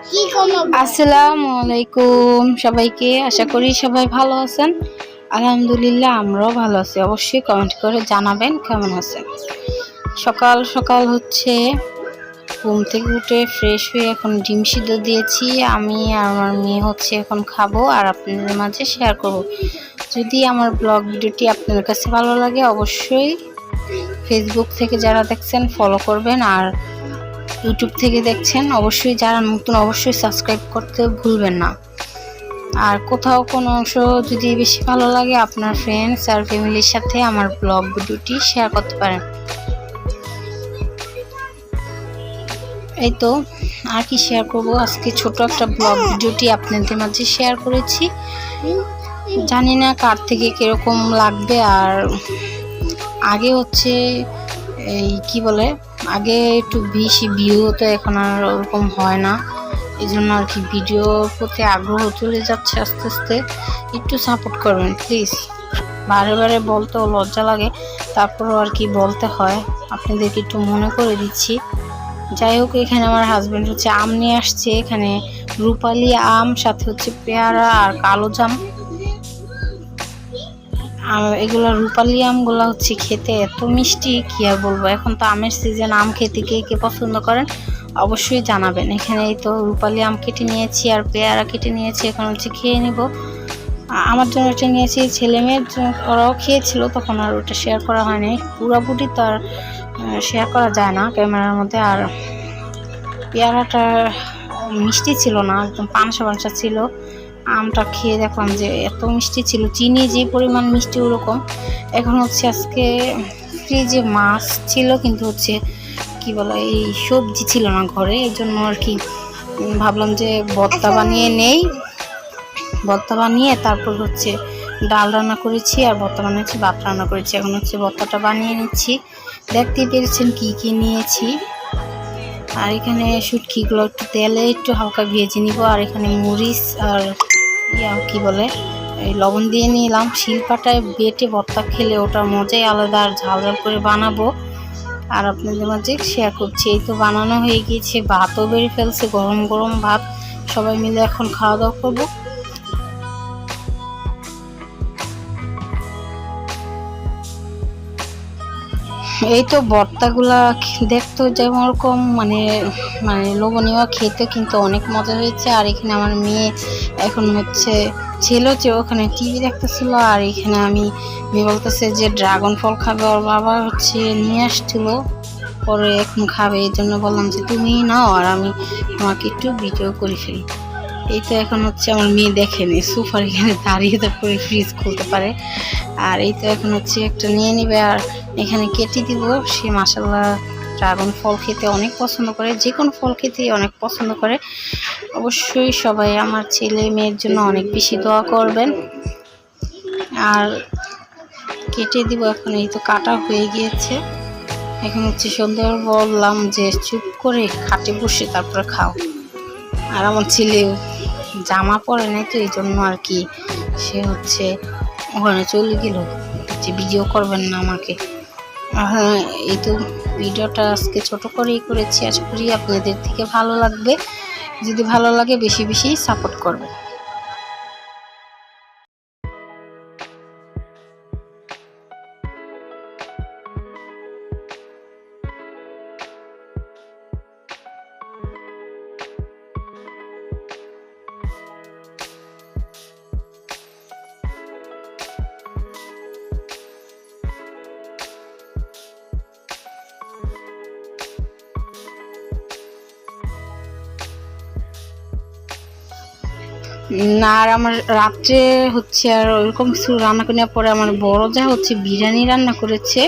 আসসালামু আলাইকুম সবাইকে। আশা করি সবাই ভালো আছেন। আলহামদুলিল্লাহ আমরাও ভালো আছি। অবশ্যই কমেন্ট করে জানাবেন কেমন আছেন। সকাল সকাল হচ্ছে ঘুম থেকে উঠে ফ্রেশ হয়ে এখন ডিম সিদ্ধ দিয়েছি। আমি আর আমার মেয়ে হচ্ছে এখন খাবো আর আপনাদের মাঝে শেয়ার করব। যদি আমার ব্লগ ভিডিওটি আপনাদের কাছে ভালো লাগে অবশ্যই ফেসবুক থেকে যারা দেখছেন ফলো করবেন, আর ইউটিউব থেকে দেখছেন অবশ্যই যারা নতুন অবশ্যই সাবস্ক্রাইব করতে ভুলবেন না। আর কোথাও কোনো অংশ যদি বেশি ভালো লাগে আপনার ফ্রেন্ডস আর ফ্যামিলির সাথে আমার ব্লগ ভিডিওটি শেয়ার করতে পারেন। এই তো আর কি শেয়ার করব, আজকে ছোট একটা ব্লগ ভিডিওটি আপনাদের মাঝে শেয়ার করেছি। জানি না কার থেকে কিরকম লাগবে। আর আগে হচ্ছে এই কি বলে, আগে একটু বেশি ভিউ হতো, এখন আর ওরকম হয় না। এই জন্য আর কি ভিডিওর প্রতি আগ্রহ চলে যাচ্ছে আস্তে আস্তে। একটু সাপোর্ট করবেন প্লিজ। বারে বারে বলতেও লজ্জা লাগে, তারপরও আর কি বলতে হয়, আপনাদেরকে একটু মনে করে দিচ্ছি। যাই হোক, এখানে আমার হাজব্যান্ড হচ্ছে আম নিয়ে আসছে। এখানে রূপালি আম, সাথে হচ্ছে পেয়ারা আর কালো জাম। এগুলো রূপালি আমগুলো হচ্ছে খেতে এত মিষ্টি কি আর বলবো। এখন তো আমের সিজন, আম খেতে কে কে পছন্দ করেন অবশ্যই জানাবেন। এখানে এই তো রূপালি আম কেটে নিয়েছি আর পেয়ারা কেটে নিয়েছি, এখন হচ্ছে খেয়ে নিব। আমার জন্য এটা নিয়েছি, ছেলে মেয়ের ওরাও খেয়েছিল, তখন আর ওটা শেয়ার করা হয়নি। পুরোপুরি তো আর শেয়ার করা যায় না ক্যামেরার মধ্যে। আর পেয়ারাটা মিষ্টি ছিল না, একদম পানসা পানসা ছিল। আমটা খেয়ে দেখলাম যে এত মিষ্টি ছিল, চিনি যে পরিমাণ মিষ্টি ওরকম। এখন হচ্ছে আজকে ফ্রিজে মাছ ছিল, কিন্তু হচ্ছে কি বলে এই সবজি ছিল না ঘরে, এই জন্য আর কি ভাবলাম যে ভর্তা বানিয়ে নেই। ভর্তা বানিয়ে তারপর হচ্ছে ডাল রান্না করেছি আর ভর্তা বানিয়েছি, ভাত রান্না করেছি। এখন হচ্ছে ভর্তাটা বানিয়ে নিচ্ছি। দেখতেই পেরেছেন কি কি নিয়েছি। আর এখানে শুটকিগুলো একটু তেলে একটু হালকা ভেজে নিব। আর এখানে মরিচ আর কি বলে এই লবণ দিয়ে নিলাম। শিলপাটায় বেটে ভর্তা খেলে ওটার মজাই আলাদা, আর ঝাল ঝাল করে বানাবো আর আপনাদের মাঝে শেয়ার করছি। এই তো বানানো হয়ে গিয়েছে, ভাতও বেড়ে ফেলছে, গরম গরম ভাত। সবাই মিলে এখন খাওয়া দাওয়া করবো। এই তো ভর্তাগুলা দেখতো যেমন ওরকম মানে মানে লোভনীয়, খেতে কিন্তু অনেক মজা হয়েছে। আর এখানে আমার মেয়ে এখন হচ্ছে ছিল যে ওখানে টিভি দেখতেছিল, আর এখানে আমি মেয়ে বলতেছে যে ড্রাগন ফল খাবে, ওর বাবা হচ্ছে নিয়ে আসছিল, পরে এখন খাবে। এই জন্য বললাম যে তুমি নাও আর আমি তোমাকে একটু ভিডিও করে ফেলি। এই তো এখন হচ্ছে আমার মেয়ে দেখেনি, সোফার এখানে দাঁড়িয়ে তারপরে ফ্রিজ খুলতে পারে। আর এই তো এখন হচ্ছে একটা নিয়ে নিবে আর এখানে কেটে দিব। সে মাশাআল্লাহ ড্রাগন ফল খেতে অনেক পছন্দ করে, যে কোনো ফল খেতে অনেক পছন্দ করে। অবশ্যই সবাই আমার ছেলে মেয়ের জন্য অনেক বেশি দোয়া করবেন। আর কেটে দিব এখন, এই তো কাটা হয়ে গিয়েছে। এখন হচ্ছে সন্ধ্যা বললাম যে চুপ করে খাটে বসে তারপরে খাও। আর আমার ছেলে জামা পরে নাই তো এই জন্য আর কি সে হচ্ছে ওখানে চলে গেল যে ভিডিও করবেন না আমাকে। হ্যাঁ, এই তো ভিডিওটা আজকে ছোট করেই করেছি, আশা করি আপনাদের থেকে ভালো লাগবে। যদি ভালো লাগে বেশি বেশি সাপোর্ট করবেন। না, আর আমার রাত্রে হচ্ছে আর ওইরকম কিছু রান্না করার পরে আমার বড় যা হচ্ছে বিরিয়ানি রান্না করেছে।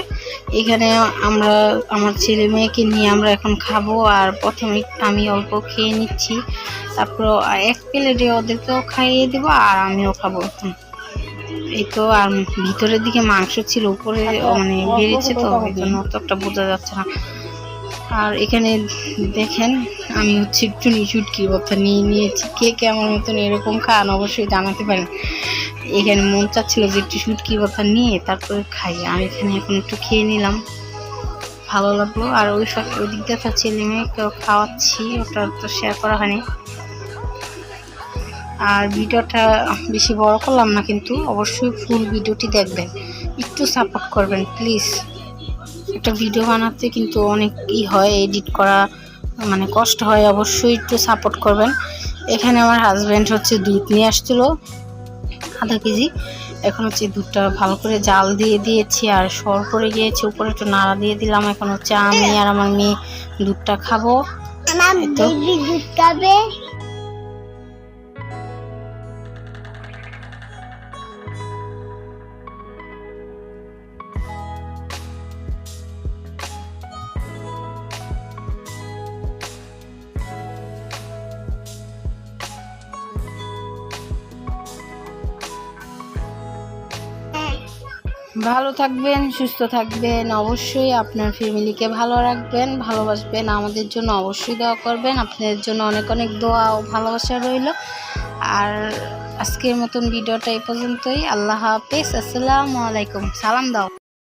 এখানে আমরা আমার ছেলে মেয়েকে নিয়ে আমরা এখন খাবো। আর প্রথমে আমি অল্প খেয়ে নিচ্ছি, তারপর এক প্লেটে ওদেরকেও খাইয়ে দেবো আর আমিও খাবো এখন। এই তো আর ভিতরের দিকে মাংস ছিল, উপরে মানে বেড়েছে তো এই জন্য অতটা বোঝা যাচ্ছে না। আর এখানে দেখেন আমি হচ্ছে একটু শুটকির ভর্তা নিয়ে নিয়েছি। কে কে আমার মতন এরকম খান অবশ্যই জানাতে পারেন। এখানে মন চাচ্ছিল যে একটু শুটকির ভর্তা নিয়ে তারপরে খাই। আর এখানে এখন একটু খেয়ে নিলাম, ভালো লাগলো। আর ওই দিকটা ছেলে মেয়েকেও খাওয়াচ্ছি, ওটা তো শেয়ার করা হয়নি। আর ভিডিওটা বেশি বড় করলাম না, কিন্তু অবশ্যই ফুল ভিডিওটি দেখবেন, একটু সাপোর্ট করবেন প্লিজ। একটা ভিডিও বানাতে কিন্তু অনেক হয়, এডিট করা মানে কষ্ট হয়, অবশ্যই একটু সাপোর্ট করবেন। এখানে আমার হাজব্যান্ড হচ্ছে দুধ নিয়ে আসছিল আধা কেজি। এখন হচ্ছে দুধটা ভালো করে জাল দিয়ে দিয়েছি আর সর পড়ে গিয়েছে, উপরে একটু নাড়া দিয়ে দিলাম। এখন হচ্ছে আমি আর আমার মেয়ে দুধটা খাবো। দুধ খাবে। ভালো থাকবেন, সুস্থ থাকবেন, অবশ্যই আপনার ফ্যামিলিকে ভালো রাখবেন, ভালোবাসবেন, আমাদের জন্য অবশ্যই দোয়া করবেন। আপনাদের জন্য অনেক অনেক দোয়া ও ভালোবাসা রইল। আর আজকের মতন ভিডিওটা এই পর্যন্তই। আল্লাহ হাফেজ, আসসালামু আলাইকুম। সালাম দাও।